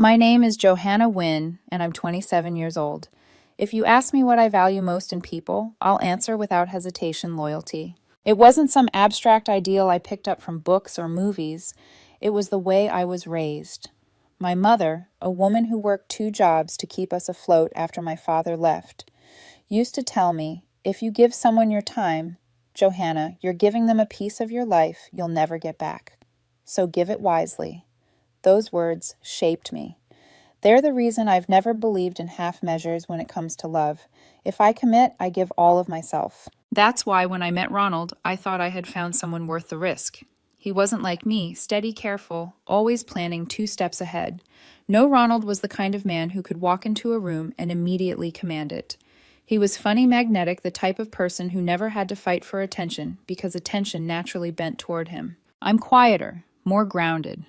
My name is Johanna Wynn, and I'm 27 years old. If you ask me what I value most in people, I'll answer without hesitation loyalty. It wasn't some abstract ideal I picked up from books or movies. It was the way I was raised. My mother, a woman who worked 2 jobs to keep us afloat after my father left, used to tell me, if you give someone your time, Johanna, you're giving them a piece of your life you'll never get back. So give it wisely. Those words shaped me. They're the reason I've never believed in half measures when it comes to love. If I commit, I give all of myself. That's why when I met Ronald, I thought I had found someone worth the risk. He wasn't like me, steady, careful, always planning 2 steps ahead. No, Ronald was the kind of man who could walk into a room and immediately command it. He was funny, magnetic, the type of person who never had to fight for attention because attention naturally bent toward him. I'm quieter, more grounded.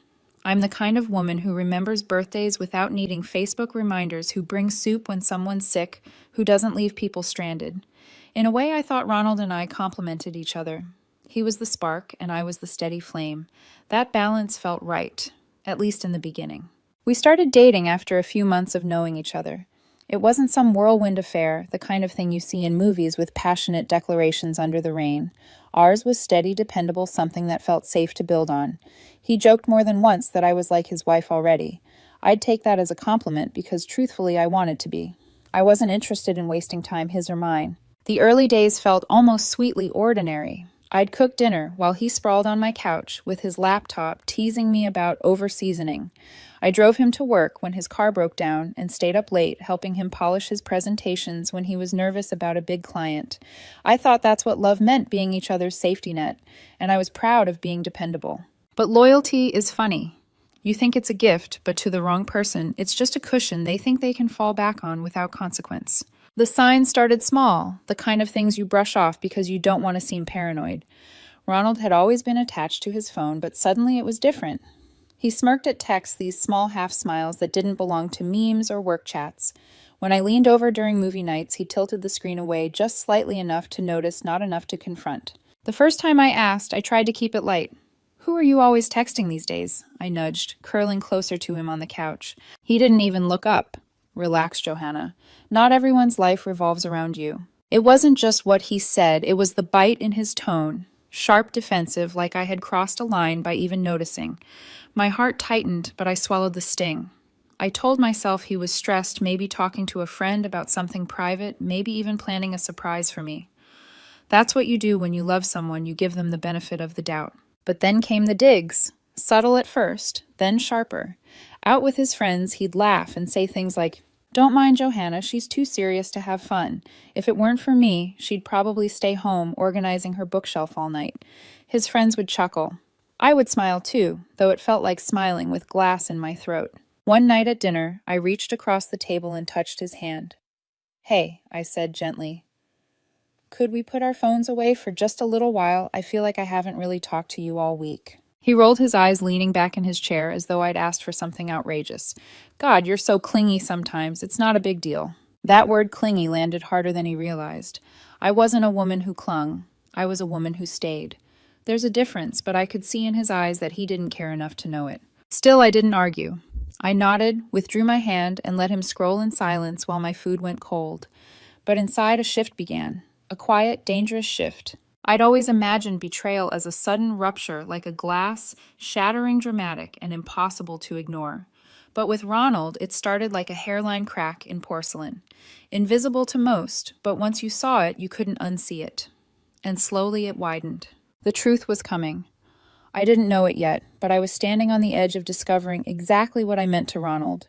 I'm the kind of woman who remembers birthdays without needing Facebook reminders, who brings soup when someone's sick, who doesn't leave people stranded. In a way, I thought Ronald and I complemented each other. He was the spark, and I was the steady flame. That balance felt right, at least in the beginning. We started dating after a few months of knowing each other. It wasn't some whirlwind affair, the kind of thing you see in movies with passionate declarations under the rain. Ours was steady, dependable, something that felt safe to build on. He joked more than once that I was like his wife already. I'd take that as a compliment because truthfully I wanted to be. I wasn't interested in wasting time, his or mine. The early days felt almost sweetly ordinary. I'd cook dinner while he sprawled on my couch with his laptop teasing me about over-seasoning. I drove him to work when his car broke down and stayed up late helping him polish his presentations when he was nervous about a big client. I thought that's what love meant, being each other's safety net, and I was proud of being dependable. But loyalty is funny. You think it's a gift, but to the wrong person, it's just a cushion they think they can fall back on without consequence. The signs started small, the kind of things you brush off because you don't want to seem paranoid. Ronald had always been attached to his phone, but suddenly it was different. He smirked at texts, these small half-smiles that didn't belong to memes or work chats. When I leaned over during movie nights, he tilted the screen away just slightly enough to notice, not enough to confront. The first time I asked, I tried to keep it light. "Who are you always texting these days?" I nudged, curling closer to him on the couch. He didn't even look up. "Relax, Johanna. Not everyone's life revolves around you." It wasn't just what he said, it was the bite in his tone. Sharp, defensive, like I had crossed a line by even noticing. My heart tightened, but I swallowed the sting. I told myself he was stressed, maybe talking to a friend about something private, maybe even planning a surprise for me. That's what you do when you love someone, you give them the benefit of the doubt. But then came the digs. Subtle at first, then sharper. Out with his friends, he'd laugh and say things like, "Don't mind Johanna, she's too serious to have fun. If it weren't for me, she'd probably stay home organizing her bookshelf all night." His friends would chuckle. I would smile too, though it felt like smiling with glass in my throat. One night at dinner, I reached across the table and touched his hand. "Hey," I said gently. "Could we put our phones away for just a little while? I feel like I haven't really talked to you all week." He rolled his eyes, leaning back in his chair as though I'd asked for something outrageous. "God, you're so clingy sometimes. It's not a big deal." That word clingy landed harder than he realized. I wasn't a woman who clung. I was a woman who stayed. There's a difference, but I could see in his eyes that he didn't care enough to know it. Still, I didn't argue. I nodded, withdrew my hand, and let him scroll in silence while my food went cold. But inside, a shift began. A quiet, dangerous shift. I'd always imagined betrayal as a sudden rupture, like a glass, shattering, dramatic, and impossible to ignore. But with Ronald, it started like a hairline crack in porcelain. Invisible to most, but once you saw it, you couldn't unsee it. And slowly it widened. The truth was coming. I didn't know it yet, but I was standing on the edge of discovering exactly what I meant to Ronald,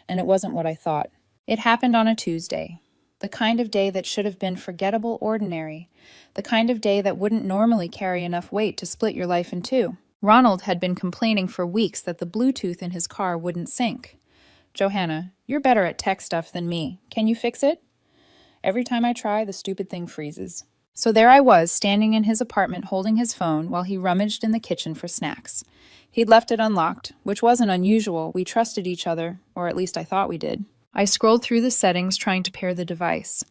and it wasn't what I thought. It happened on a Tuesday. The kind of day that should have been forgettable, ordinary. The kind of day that wouldn't normally carry enough weight to split your life in two. Ronald had been complaining for weeks that the Bluetooth in his car wouldn't sync. "Johanna, you're better at tech stuff than me. Can you fix it?" Every time I try, the stupid thing freezes. So there I was, standing in his apartment holding his phone while he rummaged in the kitchen for snacks. He'd left it unlocked, which wasn't unusual. We trusted each other, or at least I thought we did. I scrolled through the settings trying to pair the device.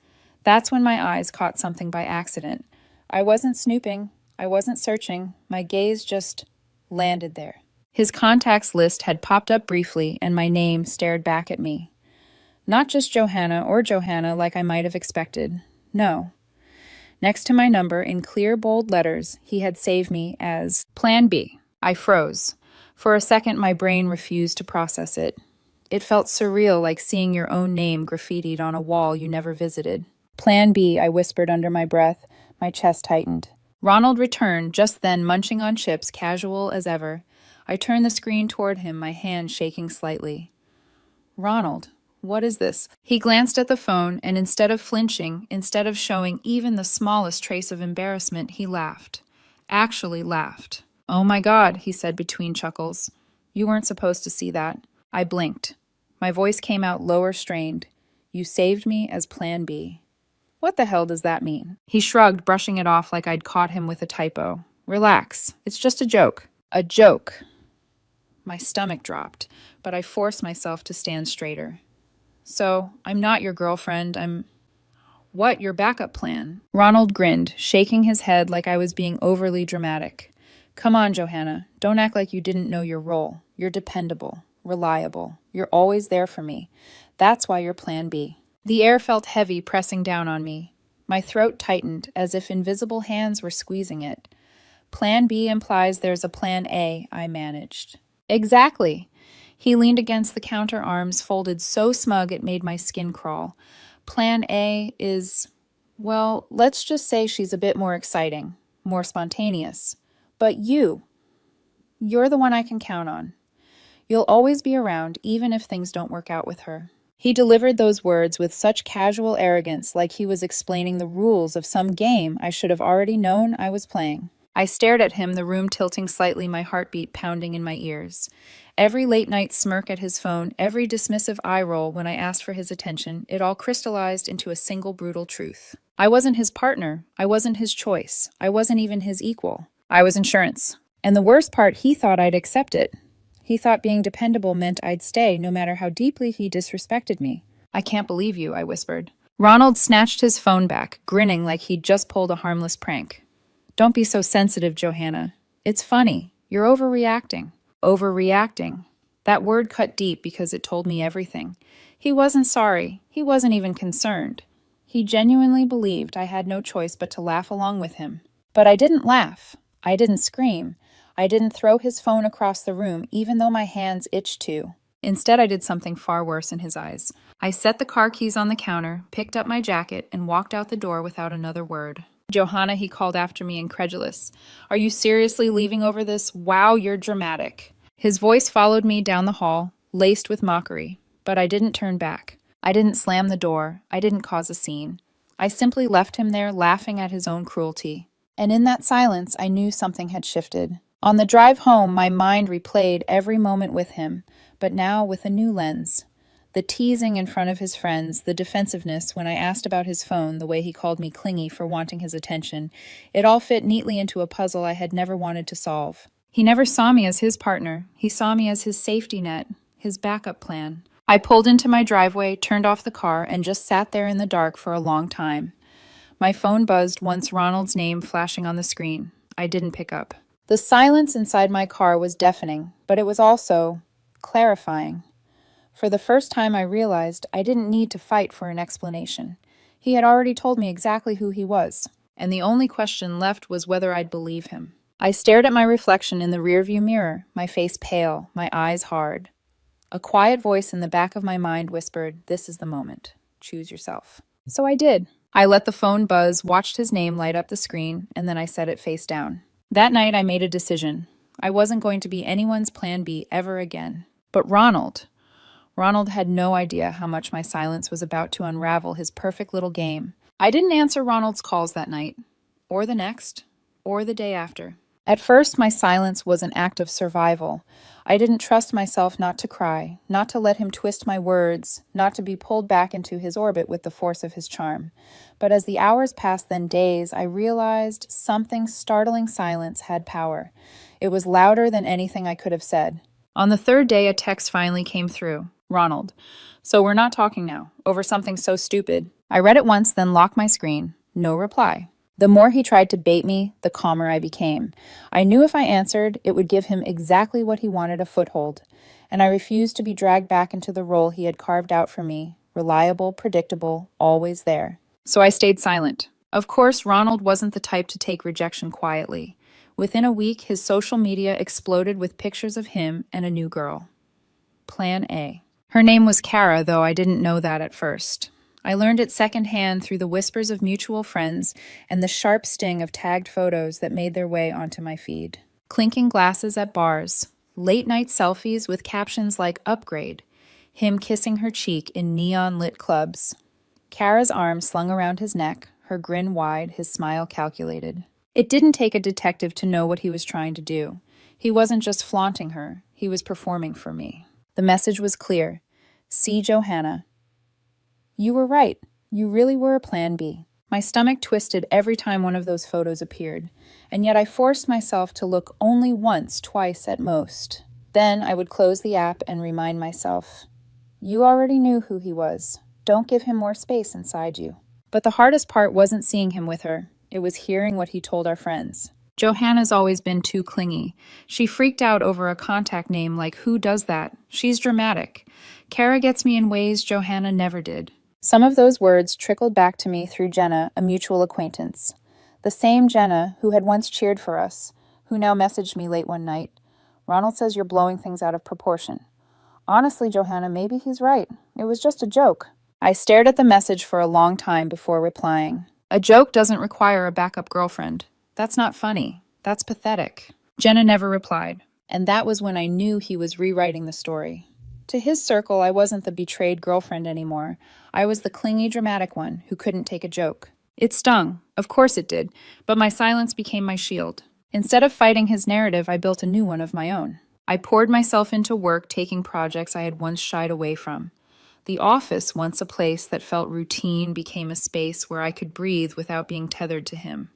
That's when my eyes caught something by accident. I wasn't snooping. I wasn't searching. My gaze just landed there. His contacts list had popped up briefly, and my name stared back at me. Not just Johanna or Johanna like I might have expected. No. Next to my number, in clear, bold letters, he had saved me as Plan B. I froze. For a second, my brain refused to process it. It felt surreal, like seeing your own name graffitied on a wall you never visited. Plan B, I whispered under my breath. My chest tightened. Ronald returned, just then munching on chips, casual as ever. I turned the screen toward him, my hand shaking slightly. Ronald, what is this? He glanced at the phone, and instead of flinching, instead of showing even the smallest trace of embarrassment, he laughed. Actually laughed. Oh my God, he said between chuckles. You weren't supposed to see that. I blinked. My voice came out lower, strained. You saved me as Plan B. What the hell does that mean? He shrugged, brushing it off like I'd caught him with a typo. Relax. It's just a joke. A joke. My stomach dropped, but I forced myself to stand straighter. So, I'm not your girlfriend, I'm... What, your backup plan? Ronald grinned, shaking his head like I was being overly dramatic. Come on, Johanna. Don't act like you didn't know your role. You're dependable, reliable. You're always there for me. That's why you're Plan B. The air felt heavy, pressing down on me. My throat tightened, as if invisible hands were squeezing it. Plan B implies there's a Plan A, I managed. Exactly. He leaned against the counter, arms folded so smug it made my skin crawl. Plan A is, well, let's just say she's a bit more exciting, more spontaneous. But you're the one I can count on. You'll always be around, even if things don't work out with her. He delivered those words with such casual arrogance, like he was explaining the rules of some game I should have already known I was playing. I stared at him, the room tilting slightly, my heartbeat pounding in my ears. Every late-night smirk at his phone, every dismissive eye roll when I asked for his attention, it all crystallized into a single brutal truth. I wasn't his partner. I wasn't his choice. I wasn't even his equal. I was insurance. And the worst part, he thought I'd accept it. He thought being dependable meant I'd stay, no matter how deeply he disrespected me. I can't believe you, I whispered. Ronald snatched his phone back, grinning like he'd just pulled a harmless prank. Don't be so sensitive, Johanna. It's funny. You're overreacting. Overreacting. That word cut deep because it told me everything. He wasn't sorry. He wasn't even concerned. He genuinely believed I had no choice but to laugh along with him. But I didn't laugh. I didn't scream. I didn't throw his phone across the room, even though my hands itched to. Instead, I did something far worse in his eyes. I set the car keys on the counter, picked up my jacket, and walked out the door without another word. Johanna, he called after me, incredulous. Are you seriously leaving over this? Wow, you're dramatic. His voice followed me down the hall, laced with mockery. But I didn't turn back. I didn't slam the door. I didn't cause a scene. I simply left him there, laughing at his own cruelty. And in that silence, I knew something had shifted. On the drive home, my mind replayed every moment with him, but now with a new lens. The teasing in front of his friends, the defensiveness when I asked about his phone, the way he called me clingy for wanting his attention, it all fit neatly into a puzzle I had never wanted to solve. He never saw me as his partner. He saw me as his safety net, his backup plan. I pulled into my driveway, turned off the car, and just sat there in the dark for a long time. My phone buzzed once, Ronald's name flashing on the screen. I didn't pick up. The silence inside my car was deafening, but it was also clarifying. For the first time, I realized I didn't need to fight for an explanation. He had already told me exactly who he was, and the only question left was whether I'd believe him. I stared at my reflection in the rearview mirror, my face pale, my eyes hard. A quiet voice in the back of my mind whispered, "This is the moment. Choose yourself." So I did. I let the phone buzz, watched his name light up the screen, and then I set it face down. That night, I made a decision. I wasn't going to be anyone's Plan B ever again. But Ronald had no idea how much my silence was about to unravel his perfect little game. I didn't answer Ronald's calls that night, or the next, or the day after. At first, my silence was an act of survival. I didn't trust myself not to cry, not to let him twist my words, not to be pulled back into his orbit with the force of his charm. But as the hours passed, then days, I realized something startling silence had power. It was louder than anything I could have said. On the third day, a text finally came through. Ronald. So we're not talking now, over something so stupid. I read it once, then locked my screen. No reply. The more he tried to bait me, the calmer I became. I knew if I answered, it would give him exactly what he wanted, a foothold, and I refused to be dragged back into the role he had carved out for me, reliable, predictable, always there. So I stayed silent. Of course, Ronald wasn't the type to take rejection quietly. Within a week, his social media exploded with pictures of him and a new girl. Plan A. Her name was Kara, though I didn't know that at first. I learned it secondhand through the whispers of mutual friends and the sharp sting of tagged photos that made their way onto my feed. Clinking glasses at bars, late-night selfies with captions like "Upgrade," him kissing her cheek in neon-lit clubs. Kara's arms slung around his neck, her grin wide, his smile calculated. It didn't take a detective to know what he was trying to do. He wasn't just flaunting her, he was performing for me. The message was clear. See, Johanna. You were right. You really were a plan B. My stomach twisted every time one of those photos appeared, and yet I forced myself to look only once, twice at most. Then I would close the app and remind myself, you already knew who he was. Don't give him more space inside you. But the hardest part wasn't seeing him with her. It was hearing what he told our friends. Johanna's always been too clingy. She freaked out over a contact name like, who does that? She's dramatic. Kara gets me in ways Johanna never did. Some of those words trickled back to me through Jenna, a mutual acquaintance. The same Jenna who had once cheered for us, who now messaged me late one night. Ronald says you're blowing things out of proportion. Honestly, Johanna, maybe he's right. It was just a joke. I stared at the message for a long time before replying. A joke doesn't require a backup girlfriend. That's not funny. That's pathetic. Jenna never replied, and that was when I knew he was rewriting the story. To his circle, I wasn't the betrayed girlfriend anymore. I was the clingy, dramatic one who couldn't take a joke. It stung. Of course it did, but my silence became my shield. Instead of fighting his narrative, I built a new one of my own. I poured myself into work, taking projects I had once shied away from. The office, once a place that felt routine, became a space where I could breathe without being tethered to him.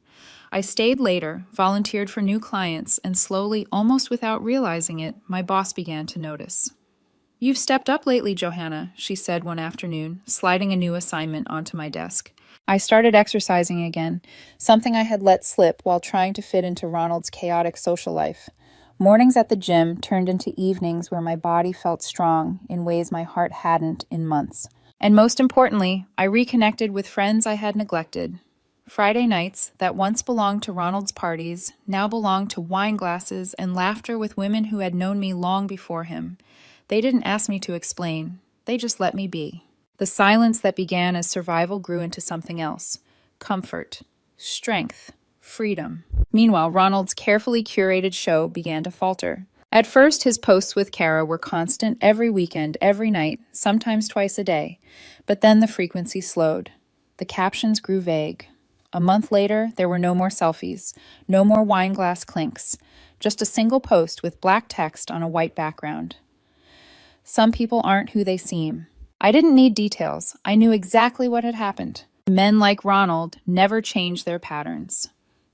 I stayed later, volunteered for new clients, and slowly, almost without realizing it, my boss began to notice. You've stepped up lately, Johanna, she said one afternoon, sliding a new assignment onto my desk. I started exercising again, something I had let slip while trying to fit into Ronald's chaotic social life. Mornings at the gym turned into evenings where my body felt strong in ways my heart hadn't in months. And most importantly, I reconnected with friends I had neglected. Friday nights, that once belonged to Ronald's parties, now belonged to wine glasses and laughter with women who had known me long before him. They didn't ask me to explain. They just let me be. The silence that began as survival grew into something else. Comfort, strength, freedom. Meanwhile, Ronald's carefully curated show began to falter. At first, his posts with Kara were constant every weekend, every night, sometimes twice a day. But then the frequency slowed. The captions grew vague. A month later, there were no more selfies, no more wine glass clinks, just a single post with black text on a white background. Some people aren't who they seem. I didn't need details. I knew exactly what had happened. Men like Ronald never change their patterns.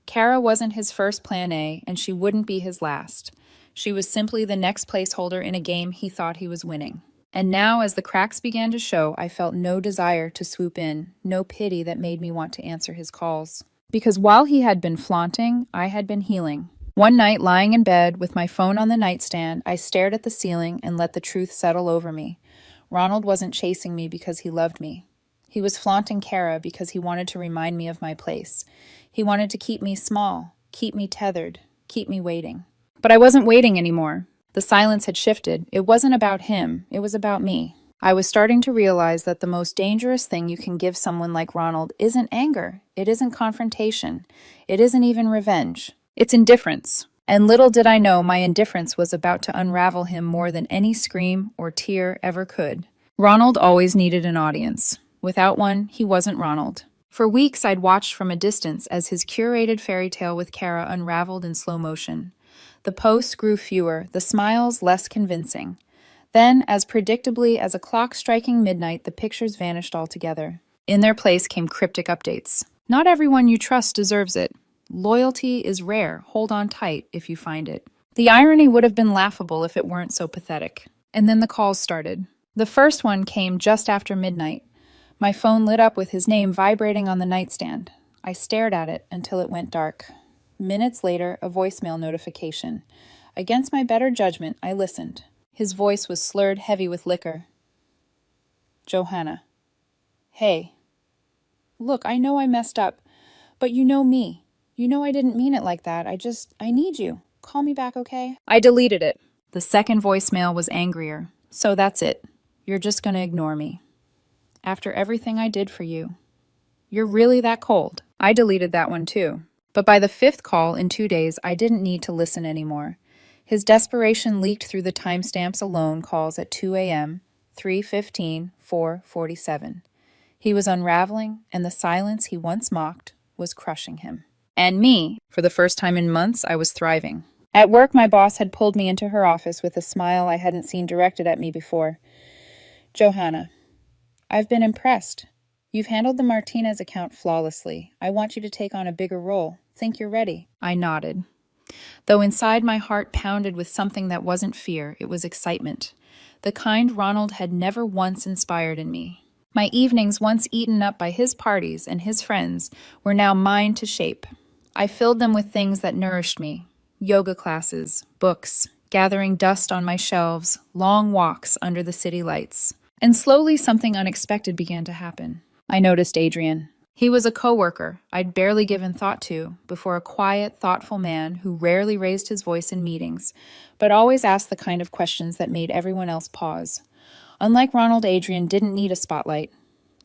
Kara wasn't his first plan A, and she wouldn't be his last. She was simply the next placeholder in a game he thought he was winning. And now, as the cracks began to show, I felt no desire to swoop in, no pity that made me want to answer his calls. Because while he had been flaunting, I had been healing. One night, lying in bed with my phone on the nightstand, I stared at the ceiling and let the truth settle over me. Ronald wasn't chasing me because he loved me. He was flaunting Kara because he wanted to remind me of my place. He wanted to keep me small, keep me tethered, keep me waiting. But I wasn't waiting anymore. The silence had shifted. It wasn't about him. It was about me. I was starting to realize that the most dangerous thing you can give someone like Ronald isn't anger. It isn't confrontation. It isn't even revenge. It's indifference. And little did I know my indifference was about to unravel him more than any scream or tear ever could. Ronald always needed an audience. Without one, he wasn't Ronald. For weeks, I'd watched from a distance as his curated fairy tale with Kara unraveled in slow motion. The posts grew fewer, the smiles less convincing. Then, as predictably as a clock striking midnight, the pictures vanished altogether. In their place came cryptic updates. Not everyone you trust deserves it. Loyalty is rare. Hold on tight if you find it. The irony would have been laughable if it weren't so pathetic. And then the calls started. The first one came just after midnight. My phone lit up with his name vibrating on the nightstand. I stared at it until it went dark. Minutes later, a voicemail notification. Against my better judgment, I listened. His voice was slurred heavy with liquor. Johanna. Hey. Look, I know I messed up, but you know me. You know I didn't mean it like that. I need you. Call me back, okay? I deleted it. The second voicemail was angrier. So that's it. You're just gonna ignore me. After everything I did for you. You're really that cold. I deleted that one too. But by the fifth call in 2 days, I didn't need to listen anymore. His desperation leaked through the timestamps alone calls at 2 a.m., 3:15, 4:47. He was unraveling, and the silence he once mocked was crushing him. And me, for the first time in months, I was thriving. At work, my boss had pulled me into her office with a smile I hadn't seen directed at me before. Johanna, I've been impressed. You've handled the Martinez account flawlessly. I want you to take on a bigger role. Think you're ready? I nodded. Though inside my heart pounded with something that wasn't fear, it was excitement. The kind Ronald had never once inspired in me. My evenings, once eaten up by his parties and his friends, were now mine to shape. I filled them with things that nourished me. Yoga classes, books, gathering dust on my shelves, long walks under the city lights. And slowly something unexpected began to happen. I noticed Adrian. He was a coworker I'd barely given thought to before, a quiet, thoughtful man who rarely raised his voice in meetings, but always asked the kind of questions that made everyone else pause. Unlike Ronald, Adrian didn't need a spotlight.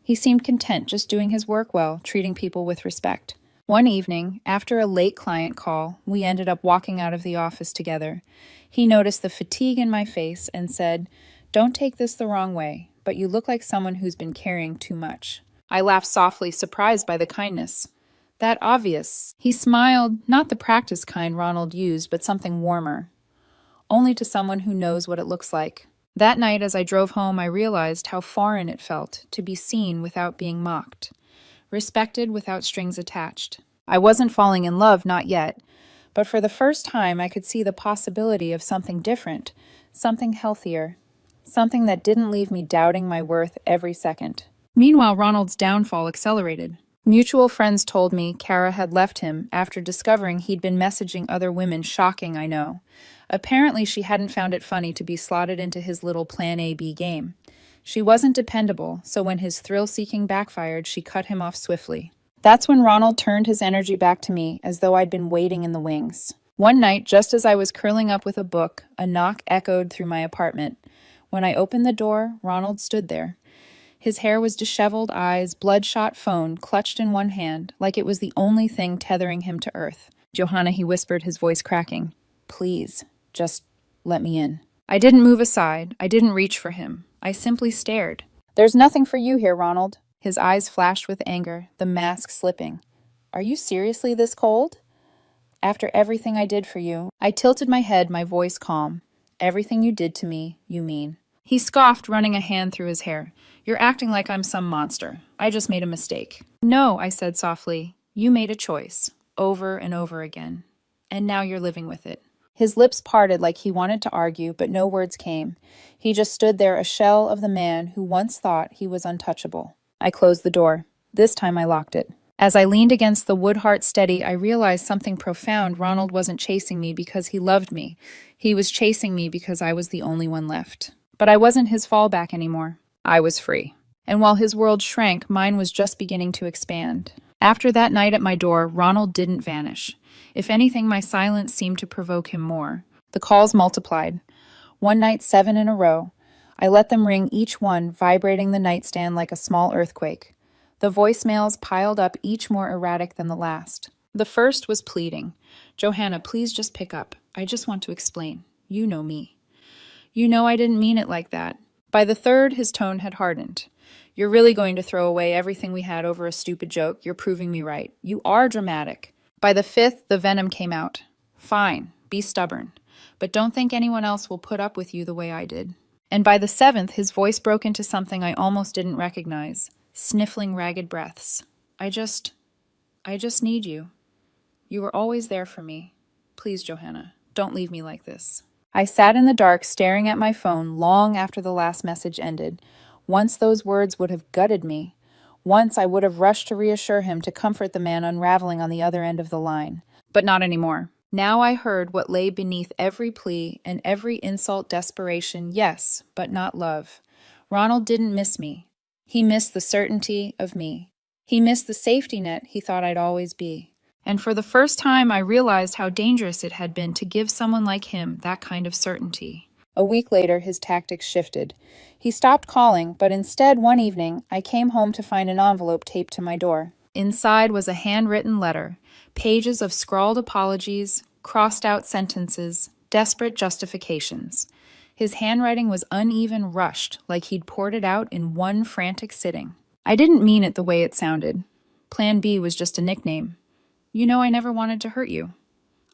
He seemed content just doing his work well, treating people with respect. One evening, after a late client call, we ended up walking out of the office together. He noticed the fatigue in my face and said, "Don't take this the wrong way, but you look like someone who's been carrying too much." I laughed softly, surprised by the kindness. That obvious. He smiled, not the practice kind Ronald used, but something warmer. Only to someone who knows what it looks like. That night, as I drove home, I realized how foreign it felt to be seen without being mocked. Respected without strings attached. I wasn't falling in love, not yet, but for the first time I could see the possibility of something different, something healthier, something that didn't leave me doubting my worth every second. Meanwhile, Ronald's downfall accelerated. Mutual friends told me Kara had left him after discovering he'd been messaging other women. Shocking, I know. Apparently she hadn't found it funny to be slotted into his little Plan A-B game. She wasn't dependable, so when his thrill-seeking backfired, she cut him off swiftly. That's when Ronald turned his energy back to me, as though I'd been waiting in the wings. One night, just as I was curling up with a book, a knock echoed through my apartment. When I opened the door, Ronald stood there. His hair was disheveled, eyes, bloodshot phone clutched in one hand, like it was the only thing tethering him to earth. "Johanna," he whispered, his voice cracking. "Please, just let me in." I didn't move aside. I didn't reach for him. I simply stared. "There's nothing for you here, Ronald." His eyes flashed with anger, the mask slipping. "Are you seriously this cold?" "After everything I did for you." I tilted my head, my voice calm. "Everything you did to me, you mean." He scoffed, running a hand through his hair. "You're acting like I'm some monster. I just made a mistake." "No," I said softly. "You made a choice, over and over again. And now you're living with it." His lips parted like he wanted to argue, but no words came. He just stood there, a shell of the man who once thought he was untouchable. I closed the door. This time I locked it. As I leaned against the wood heart steady, I realized something profound. Ronald wasn't chasing me because he loved me. He was chasing me because I was the only one left. But I wasn't his fallback anymore. I was free. And while his world shrank, mine was just beginning to expand. After that night at my door, Ronald didn't vanish. If anything, my silence seemed to provoke him more. The calls multiplied. One night, 7 in a row. I let them ring, each one vibrating the nightstand like a small earthquake. The voicemails piled up, each more erratic than the last. The first was pleading. "Johanna, please just pick up. I just want to explain. You know me. You know I didn't mean it like that." By the third, his tone had hardened. "You're really going to throw away everything we had over a stupid joke? You're proving me right. You are dramatic." By the fifth, the venom came out. "Fine, be stubborn. But don't think anyone else will put up with you the way I did." And by the seventh, his voice broke into something I almost didn't recognize. Sniffling ragged breaths. I just need you. You were always there for me. Please, Johanna, don't leave me like this." I sat in the dark, staring at my phone long after the last message ended. Once those words would have gutted me. Once I would have rushed to reassure him, to comfort the man unraveling on the other end of the line. But not anymore. Now I heard what lay beneath every plea and every insult: desperation, yes, but not love. Ronald didn't miss me. He missed the certainty of me. He missed the safety net he thought I'd always be. And for the first time, I realized how dangerous it had been to give someone like him that kind of certainty. A week later, his tactics shifted. He stopped calling, but instead, one evening, I came home to find an envelope taped to my door. Inside was a handwritten letter, pages of scrawled apologies, crossed-out sentences, desperate justifications. His handwriting was uneven, rushed, like he'd poured it out in one frantic sitting. I didn't mean it the way it sounded. Plan B was just a nickname. You know, I never wanted to hurt you.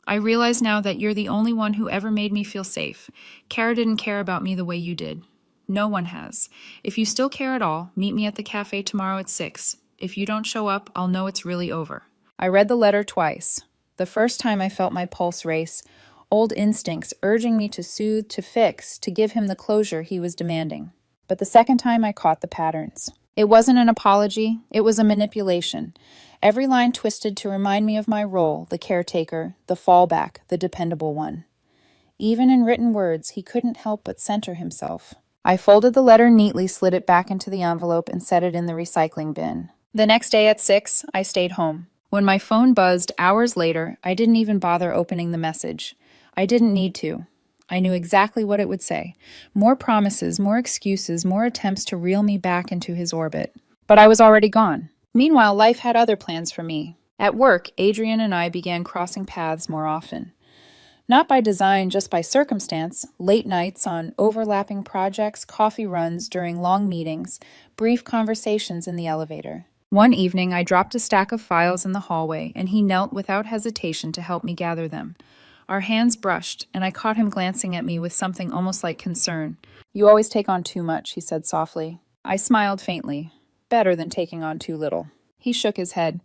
I realize now that you're the only one who ever made me feel safe. Kara didn't care about me the way you did. No one has. If you still care at all, meet me at the cafe tomorrow at 6. If you don't show up, I'll know it's really over. I read the letter twice. The first time I felt my pulse race, old instincts urging me to soothe, to fix, to give him the closure he was demanding. But the second time I caught the patterns. It wasn't an apology, it was a manipulation. Every line twisted to remind me of my role, the caretaker, the fallback, the dependable one. Even in written words, he couldn't help but center himself. I folded the letter neatly, slid it back into the envelope, and set it in the recycling bin. The next day at 6, I stayed home. When my phone buzzed hours later, I didn't even bother opening the message. I didn't need to. I knew exactly what it would say. More promises, more excuses, more attempts to reel me back into his orbit. But I was already gone. Meanwhile, life had other plans for me. At work, Adrian and I began crossing paths more often. Not by design, just by circumstance. Late nights on overlapping projects, coffee runs during long meetings, brief conversations in the elevator. One evening, I dropped a stack of files in the hallway, and he knelt without hesitation to help me gather them. Our hands brushed, and I caught him glancing at me with something almost like concern. "You always take on too much," he said softly. I smiled faintly. Better than taking on too little. He shook his head.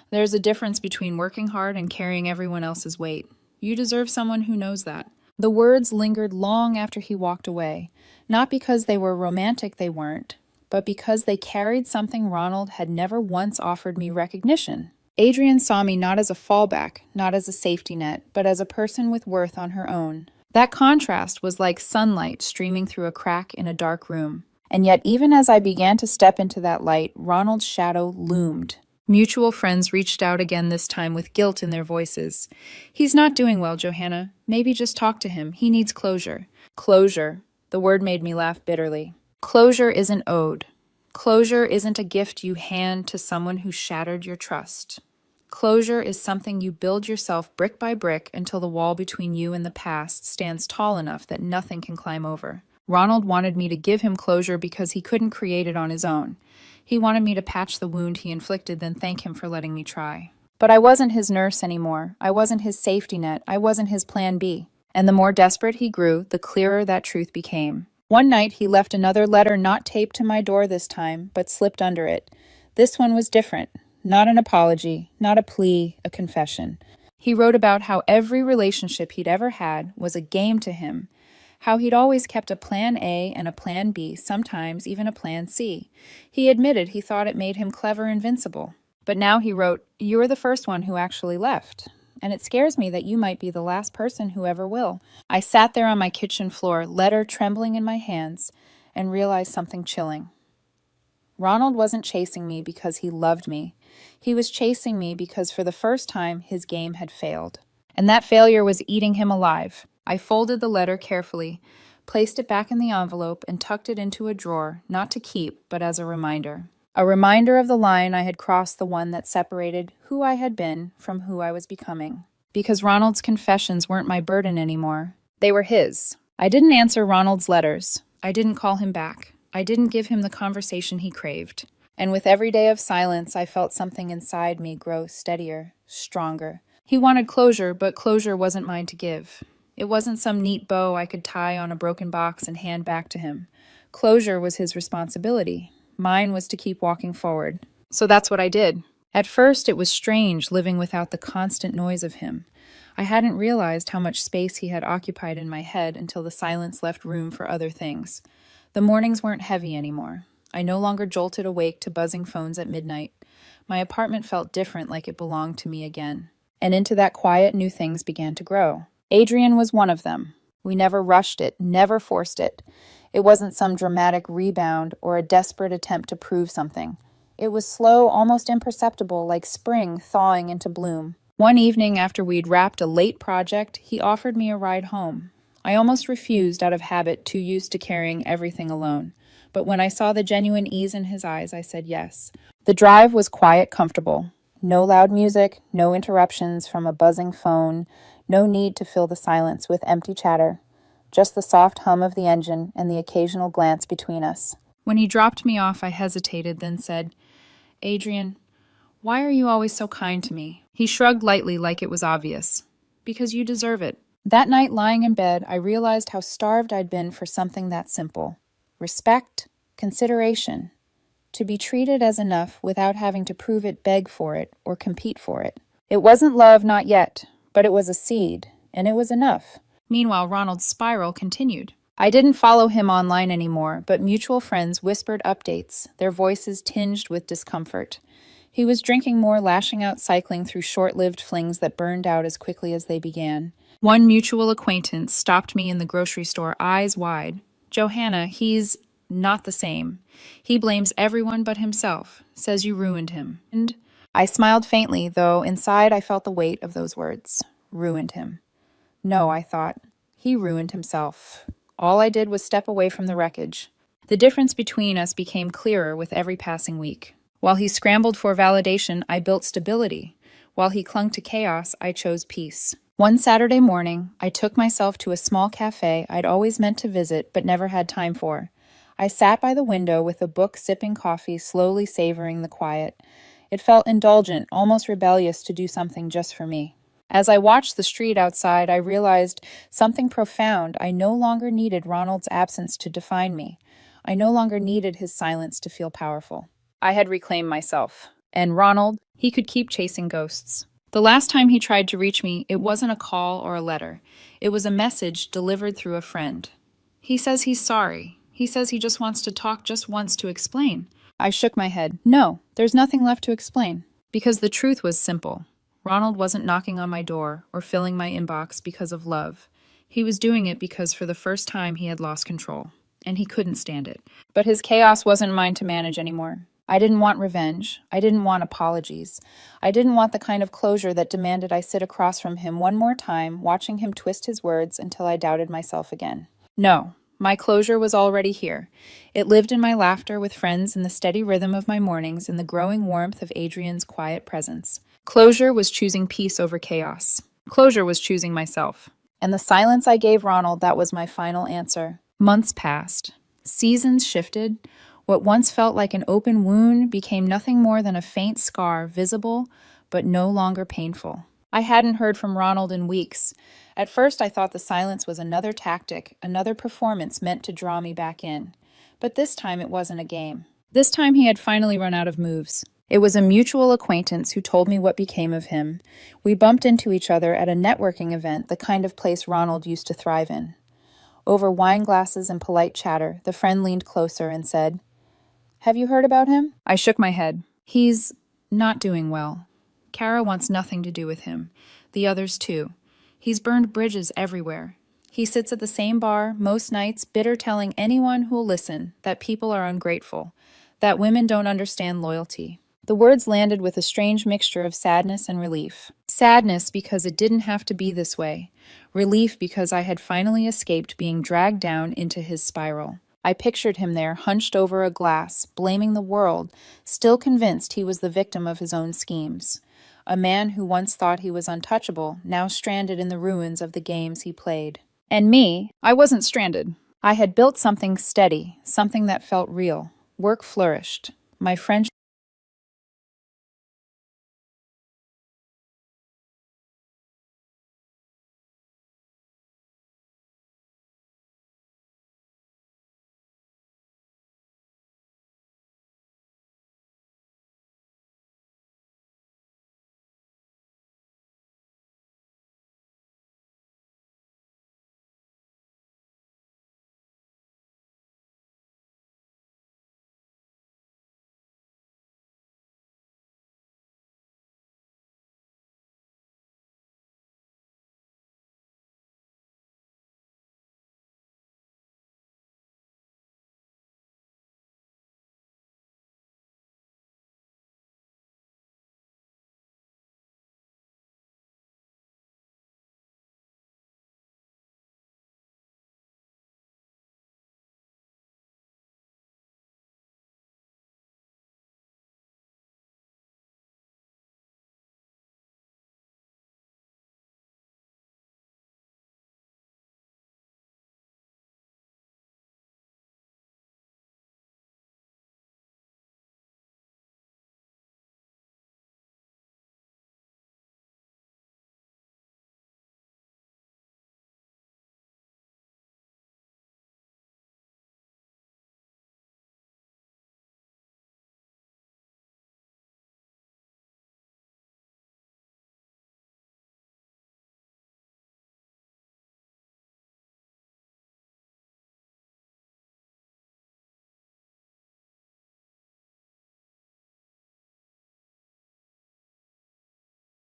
"There's a difference between working hard and carrying everyone else's weight. You deserve someone who knows that." The words lingered long after he walked away. Not because they were romantic, they weren't, but because they carried something Ronald had never once offered me: recognition. Adrian saw me not as a fallback, not as a safety net, but as a person with worth on her own. That contrast was like sunlight streaming through a crack in a dark room. And yet, even as I began to step into that light, Ronald's shadow loomed. Mutual friends reached out again, this time with guilt in their voices. "He's not doing well, Johanna. Maybe just talk to him. He needs closure." Closure. The word made me laugh bitterly. Closure isn't owed. Closure isn't a gift you hand to someone who shattered your trust. Closure is something you build yourself brick by brick until the wall between you and the past stands tall enough that nothing can climb over. Ronald wanted me to give him closure because he couldn't create it on his own. He wanted me to patch the wound he inflicted, then thank him for letting me try. But I wasn't his nurse anymore. I wasn't his safety net. I wasn't his plan B. And the more desperate he grew, the clearer that truth became. One night, he left another letter, not taped to my door this time, but slipped under it. This one was different. Not an apology, not a plea, a confession. He wrote about how every relationship he'd ever had was a game to him, how he'd always kept a plan A and a plan B, sometimes even a plan C. He admitted he thought it made him clever, invincible. But now he wrote, "You were the first one who actually left. And it scares me that you might be the last person who ever will." I sat there on my kitchen floor, letter trembling in my hands, and realized something chilling. Ronald wasn't chasing me because he loved me. He was chasing me because for the first time, his game had failed. And that failure was eating him alive. I folded the letter carefully, placed it back in the envelope, and tucked it into a drawer, not to keep, but as a reminder. A reminder of the line I had crossed, the one that separated who I had been from who I was becoming. Because Ronald's confessions weren't my burden anymore. They were his. I didn't answer Ronald's letters. I didn't call him back. I didn't give him the conversation he craved. And with every day of silence, I felt something inside me grow steadier, stronger. He wanted closure, but closure wasn't mine to give. It wasn't some neat bow I could tie on a broken box and hand back to him. Closure was his responsibility. Mine was to keep walking forward. So that's what I did. At first, it was strange living without the constant noise of him. I hadn't realized how much space he had occupied in my head until the silence left room for other things. The mornings weren't heavy anymore. I no longer jolted awake to buzzing phones at midnight. My apartment felt different, like it belonged to me again. And into that quiet, new things began to grow. Adrian was one of them. We never rushed it, never forced it. It wasn't some dramatic rebound or a desperate attempt to prove something. It was slow, almost imperceptible, like spring thawing into bloom. One evening after we'd wrapped a late project, he offered me a ride home. I almost refused out of habit, too used to carrying everything alone. But when I saw the genuine ease in his eyes, I said yes. The drive was quiet, comfortable. No loud music, no interruptions from a buzzing phone, no need to fill the silence with empty chatter. Just the soft hum of the engine and the occasional glance between us. When he dropped me off, I hesitated, then said, "Adrian, why are you always so kind to me?" He shrugged lightly, like it was obvious. "Because you deserve it." That night, lying in bed, I realized how starved I'd been for something that simple. Respect, consideration. To be treated as enough without having to prove it, beg for it, or compete for it. It wasn't love, not yet, but it was a seed, and it was enough. Meanwhile, Ronald's spiral continued. I didn't follow him online anymore, but mutual friends whispered updates, their voices tinged with discomfort. He was drinking more, lashing out, cycling through short-lived flings that burned out as quickly as they began. One mutual acquaintance stopped me in the grocery store, eyes wide. "Johanna, he's not the same. He blames everyone but himself, says you ruined him." And I smiled faintly, though inside I felt the weight of those words. Ruined him. No, I thought. He ruined himself. All I did was step away from the wreckage. The difference between us became clearer with every passing week. While he scrambled for validation, I built stability. While he clung to chaos, I chose peace. One Saturday morning, I took myself to a small cafe I'd always meant to visit but never had time for. I sat by the window with a book, sipping coffee, slowly savoring the quiet. It felt indulgent, almost rebellious to do something just for me. As I watched the street outside, I realized something profound. I no longer needed Ronald's absence to define me. I no longer needed his silence to feel powerful. I had reclaimed myself. And Ronald, he could keep chasing ghosts. The last time he tried to reach me, it wasn't a call or a letter. It was a message delivered through a friend. He says he's sorry. He says he just wants to talk, just wants to explain. I shook my head. No, there's nothing left to explain. Because the truth was simple. Ronald wasn't knocking on my door or filling my inbox because of love. He was doing it because for the first time he had lost control, and he couldn't stand it. But his chaos wasn't mine to manage anymore. I didn't want revenge. I didn't want apologies. I didn't want the kind of closure that demanded I sit across from him one more time, watching him twist his words until I doubted myself again. No, my closure was already here. It lived in my laughter with friends, in the steady rhythm of my mornings, in the growing warmth of Adrian's quiet presence. Closure was choosing peace over chaos. Closure was choosing myself. And the silence I gave Ronald, that was my final answer. Months passed. Seasons shifted. What once felt like an open wound became nothing more than a faint scar, visible, but no longer painful. I hadn't heard from Ronald in weeks. At first, I thought the silence was another tactic, another performance meant to draw me back in. But this time it wasn't a game. This time he had finally run out of moves. It was a mutual acquaintance who told me what became of him. We bumped into each other at a networking event, the kind of place Ronald used to thrive in. Over wine glasses and polite chatter, the friend leaned closer and said, "Have you heard about him?" I shook my head. "He's not doing well. Kara wants nothing to do with him. The others too. He's burned bridges everywhere. He sits at the same bar most nights, bitter, telling anyone who'll listen that people are ungrateful, that women don't understand loyalty." The words landed with a strange mixture of sadness and relief. Sadness because it didn't have to be this way. Relief because I had finally escaped being dragged down into his spiral. I pictured him there, hunched over a glass, blaming the world, still convinced he was the victim of his own schemes. A man who once thought he was untouchable, now stranded in the ruins of the games he played. And me, I wasn't stranded. I had built something steady, something that felt real. Work flourished. My friendship